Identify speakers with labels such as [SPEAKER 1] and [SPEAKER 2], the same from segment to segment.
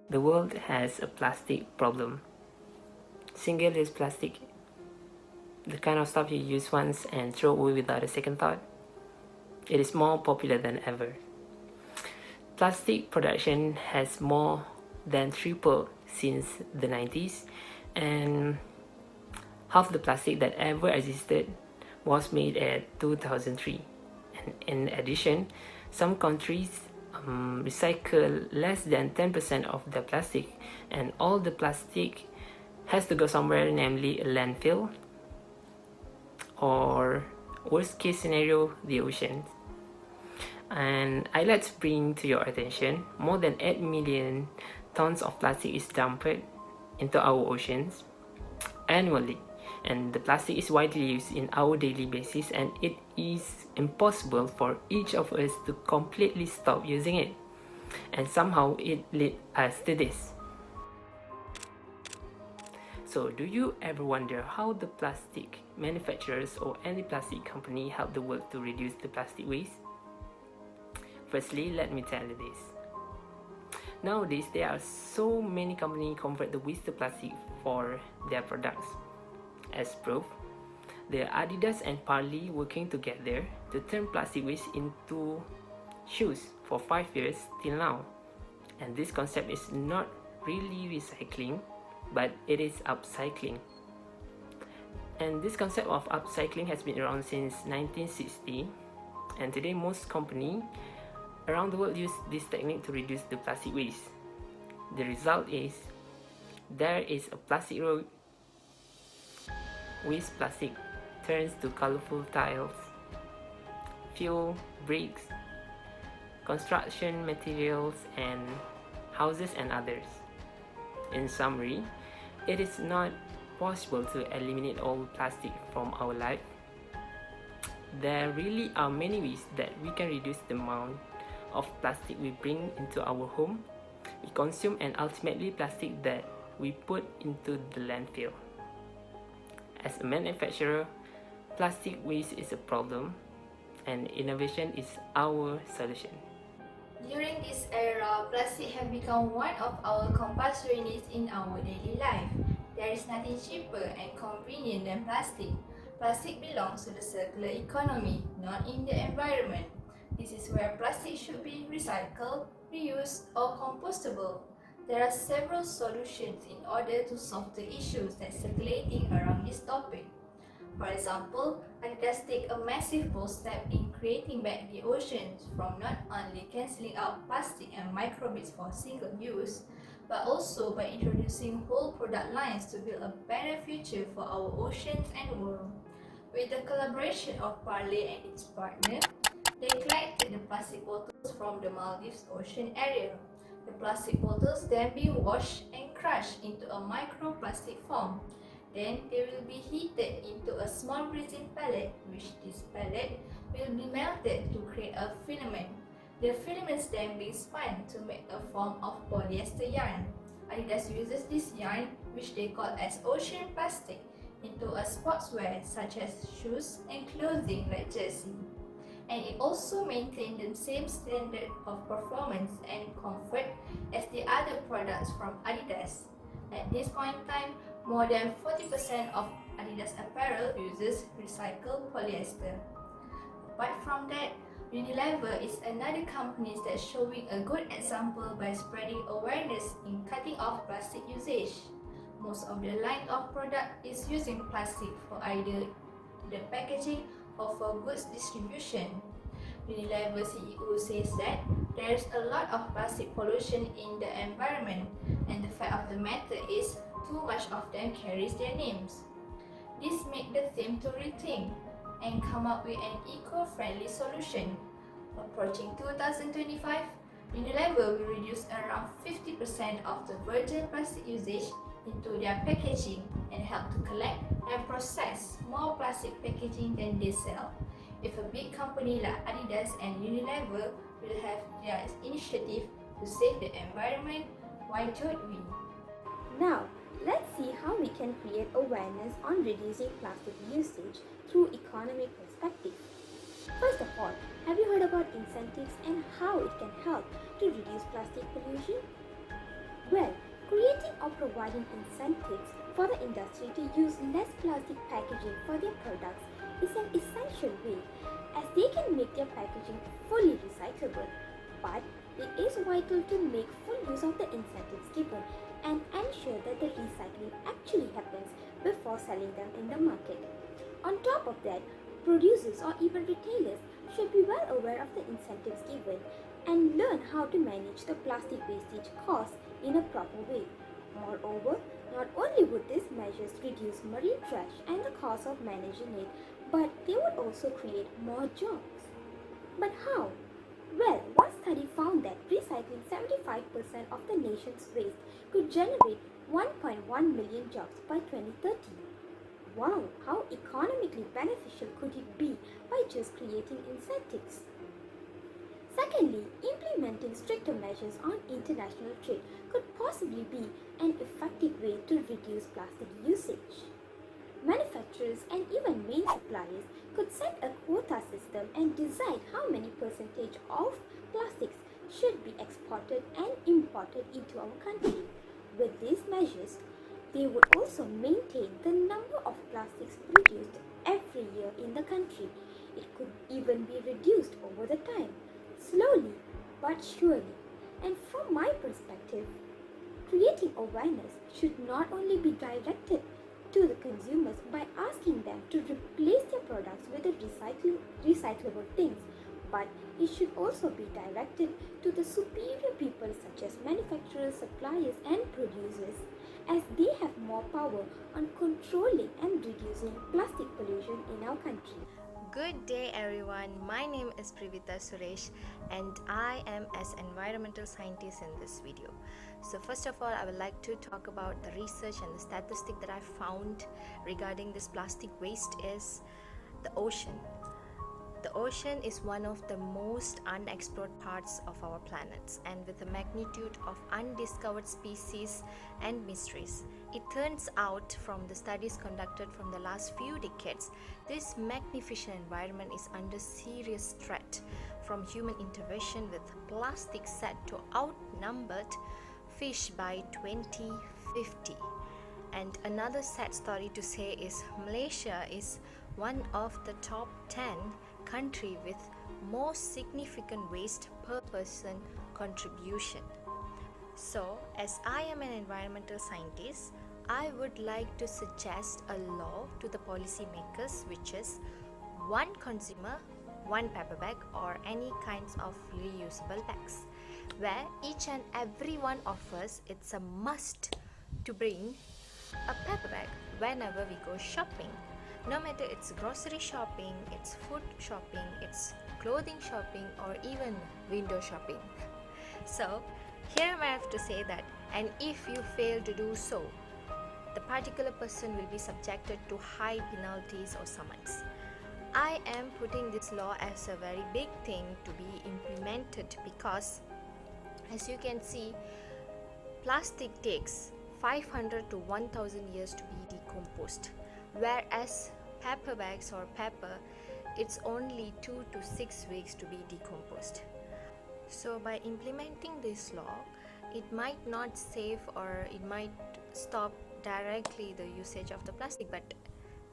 [SPEAKER 1] The world has a plastic problem. Single-use plastic, the kind of stuff you use once and throw away without a second thought, it is more popular than ever. Plastic production has more than tripled since the 90s, and half the plastic that ever existed was made at 2003. And in addition, some countries recycle less than 10% of the plastic, and all the plastic has to go somewhere, namely a landfill, or worst case scenario, the oceans. And I'd like to bring to your attention, more than 8 million tons of plastic is dumped into our oceans annually, and the plastic is widely used in our daily basis, and it is impossible for each of us to completely stop using it, and somehow it led us to this. So do you ever wonder how the plastic manufacturers or any plastic company help the world to reduce the plastic waste? Firstly, let me tell you this. Nowadays, there are so many companies convert the waste to plastic for their products. As proof, there are Adidas and Parley working together to turn plastic waste into shoes for 5 years till now. And this concept is not really recycling, but it is upcycling. And this concept of upcycling has been around since 1960, and today most companies around the world use this technique to reduce the plastic waste. The result is there is a plastic road. Waste plastic turns to colorful tiles, fuel, bricks, construction materials, and houses and others. In summary, it is not possible to eliminate all plastic from our life. There really are many ways that we can reduce the amount of plastic we bring into our home, we consume, and ultimately plastic that we put into the landfill. As a manufacturer, plastic waste is a problem, and innovation is our solution.
[SPEAKER 2] During this era, plastic have become one of our compulsory needs in our daily life. There is nothing cheaper and convenient than plastic. Plastic belongs to the circular economy, not in the environment. This is where plastic should be recycled, reused, or compostable. There are several solutions in order to solve the issues that's circulating around this topic. For example, Adidas take a massive bold step in creating back the oceans from not only cancelling out plastic and microbeads for single use, but also by introducing whole product lines to build a better future for our oceans and world. With the collaboration of Parley and its partner, they collected the plastic bottles from the Maldives ocean area. The plastic bottles then be washed and crushed into a microplastic form. Then they will be heated into a small resin pellet, which this pellet will be melted to create a filament. The filaments then be spun to make a form of polyester yarn. Adidas uses this yarn, which they call as ocean plastic, into a sportswear such as shoes and clothing like jersey. And it also maintains the same standard of performance and comfort as the other products from Adidas. At this point in time, more than 40% of Adidas apparel uses recycled polyester. Apart from that, Unilever is another company that's showing a good example by spreading awareness in cutting off plastic usage. Most of the line of product is using plastic for either the packaging or for goods distribution. Unilever CEO says that there's a lot of plastic pollution in the environment, and the fact of the matter is too much of them carries their names. This made the team to rethink and come up with an eco-friendly solution. Approaching 2025, Unilever will reduce around 50% of the virgin plastic usage into their packaging and help to collect and process more plastic packaging than they sell. If a big company like Adidas and Unilever will have their initiative to save the environment, why don't we?
[SPEAKER 3] Now, let's see how we can create awareness on reducing plastic usage through economic perspective. First of all, have you heard about incentives and how it can help to reduce plastic pollution? Well, creating or providing incentives for the industry to use less plastic packaging for their products is an essential way, as they can make their packaging fully recyclable. But it is vital to make full use of the incentives given and ensure that the recycling actually happens before selling them in the market. On top of that, producers or even retailers should be well aware of the incentives given and learn how to manage the plastic wastage costs in a proper way. Moreover, not only would these measures reduce marine trash and the cost of managing it, but they would also create more jobs. But how? Well, one study found that recycling 75% of the nation's waste could generate 1.1 million jobs by 2030. Wow, how economically beneficial could it be by just creating incentives? Secondly, implementing stricter measures on international trade could possibly be an effective way to reduce plastic usage. Manufacturers and even main suppliers could set a quota system and decide how many percentage of plastics should be exported and imported into our country. With these measures, they would also maintain the number of plastics produced every year in the country. It could even be reduced over the time, slowly but surely. And from my perspective, creating awareness should not only be directed to the consumers by asking them to replace their products with the recyclable things, but it should also be directed to the superior people such as manufacturers, suppliers and producers, as they have more power on controlling and reducing plastic pollution in our country.
[SPEAKER 4] Good day everyone, my name is Privita Suresh and I am as environmental scientist in this video. So first of all, I would like to talk about the research and the statistic that I found regarding this plastic waste is the ocean. The ocean is one of the most unexplored parts of our planet, and with a magnitude of undiscovered species and mysteries. It turns out from the studies conducted from the last few decades, this magnificent environment is under serious threat from human intervention, with plastic set to outnumbered fish by 2050. And another sad story to say is Malaysia is one of the top 10 country with most significant waste per person contribution. So, as I am an environmental scientist, I would like to suggest a law to the policymakers, which is one consumer, one paper bag or any kinds of reusable bags, where each and every one of us, it's a must to bring a paper bag whenever we go shopping. No matter it's grocery shopping, it's food shopping, it's clothing shopping or even window shopping. So here I have to say that, and if you fail to do so, the particular person will be subjected to high penalties or summons. I am putting this law as a very big thing to be implemented because, as you can see, plastic takes 500 to 1000 years to be decomposed, whereas paper bags or paper, it's only 2 to 6 weeks to be decomposed. So by implementing this law, it might not save or it might stop directly the usage of the plastic, but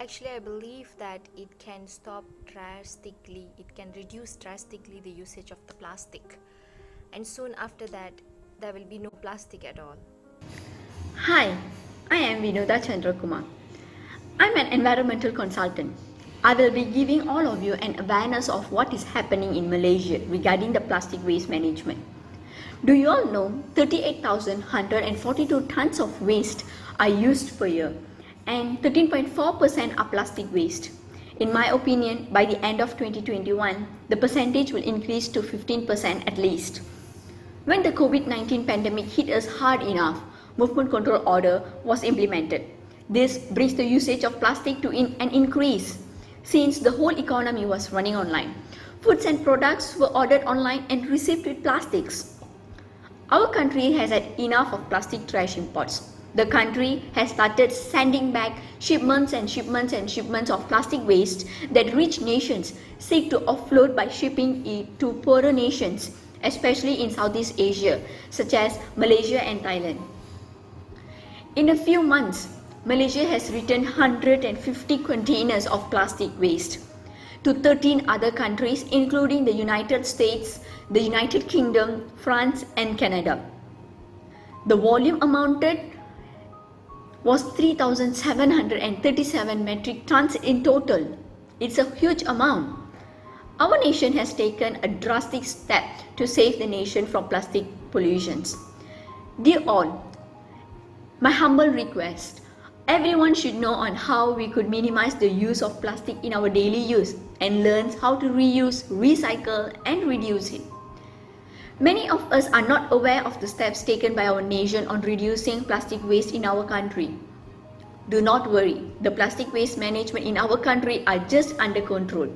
[SPEAKER 4] actually I believe that it can stop drastically, it can reduce drastically the usage of the plastic, and soon after that there will be no plastic at all.
[SPEAKER 5] Hi, I am Vinoda Chandrakumar. I'm an environmental consultant. I will be giving all of you an awareness of what is happening in Malaysia regarding the plastic waste management. Do you all know 38,142 tons of waste are used per year and 13.4% are plastic waste? In my opinion, by the end of 2021, the percentage will increase to 15% at least. When the COVID-19 pandemic hit us hard enough, Movement Control Order was implemented. This brings the usage of plastic to an increase since the whole economy was running online. Foods and products were ordered online and received with plastics. Our country has had enough of plastic trash imports. The country has started sending back shipments and shipments and shipments of plastic waste that rich nations seek to offload by shipping it to poorer nations especially in Southeast Asia, such as Malaysia and Thailand. In a few months, Malaysia has returned 150 containers of plastic waste to 13 other countries, including the United States, the United Kingdom, France, and Canada. The volume amounted was 3,737 metric tons in total. It's a huge amount. Our nation has taken a drastic step to save the nation from plastic pollutions. Dear all, my humble request, everyone should know on how we could minimize the use of plastic in our daily use and learn how to reuse, recycle, and reduce it. Many of us are not aware of the steps taken by our nation on reducing plastic waste in our country. Do not worry, the plastic waste management in our country are just under control,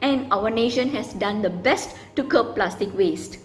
[SPEAKER 5] and our nation has done the best to curb plastic waste.